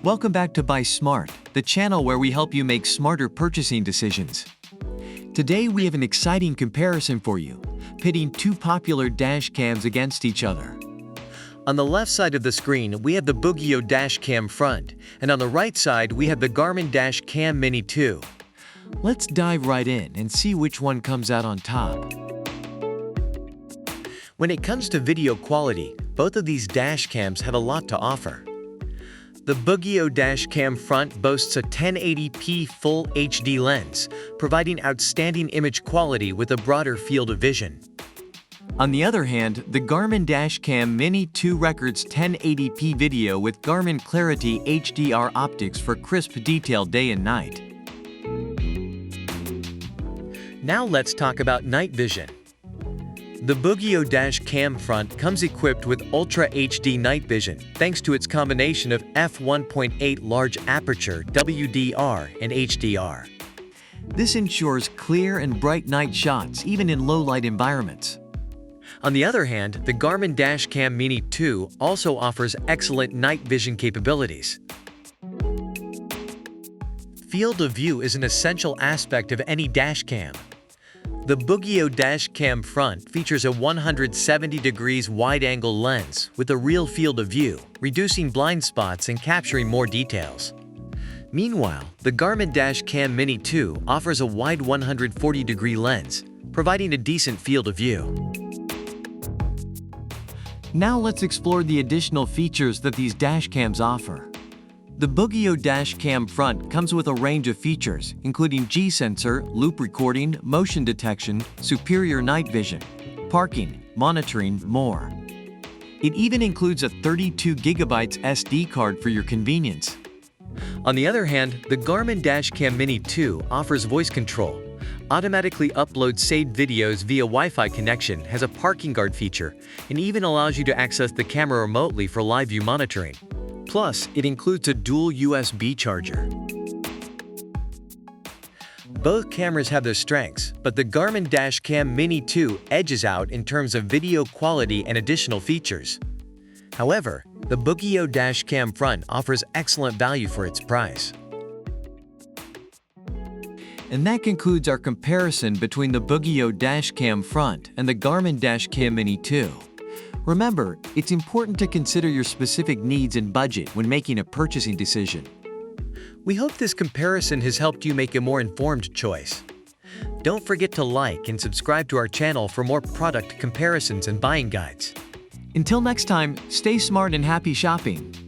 Welcome back to Buy Smart, the channel where we help you make smarter purchasing decisions. Today we have an exciting comparison for you, pitting two popular dash cams against each other. On the left side of the screen, we have the BOOGIIO Dash Cam Front, and on the right side, we have the Garmin Dash Cam Mini 2. Let's dive right in and see which one comes out on top. When it comes to video quality, both of these dash cams have a lot to offer. The BOOGIIO Dash Cam Front boasts a 1080p Full HD lens, providing outstanding image quality with a broader field of vision. On the other hand, the Garmin Dash Cam Mini 2 records 1080p video with Garmin Clarity HDR optics for crisp detail day and night. Now let's talk about night vision. The BOOGIIO Dash Cam Front comes equipped with Ultra HD night vision thanks to its combination of f1.8 large aperture WDR and HDR. This ensures clear and bright night shots even in low-light environments. On the other hand, the Garmin Dash Cam Mini 2 also offers excellent night vision capabilities. Field of view is an essential aspect of any dash cam. The BOOGIIO Dash Cam Front features a 170 degrees wide-angle lens with a real field of view, reducing blind spots and capturing more details. Meanwhile, the Garmin Dash Cam Mini 2 offers a wide 140-degree lens, providing a decent field of view. Now let's explore the additional features that these dash cams offer. The BOOGIIO Dash Cam Front comes with a range of features, including G-sensor, loop recording, motion detection, superior night vision, parking, monitoring, more. It even includes a 32GB SD card for your convenience. On the other hand, the Garmin Dash Cam Mini 2 offers voice control, automatically uploads saved videos via Wi-Fi connection, has a parking guard feature, and even allows you to access the camera remotely for live view monitoring. Plus, it includes a dual USB charger. Both cameras have their strengths, but the Garmin Dash Cam Mini 2 edges out in terms of video quality and additional features. However, the BOOGIIO Dash Cam Front offers excellent value for its price. And that concludes our comparison between the BOOGIIO Dash Cam Front and the Garmin Dash Cam Mini 2. Remember, it's important to consider your specific needs and budget when making a purchasing decision. We hope this comparison has helped you make a more informed choice. Don't forget to like and subscribe to our channel for more product comparisons and buying guides. Until next time, stay smart and happy shopping!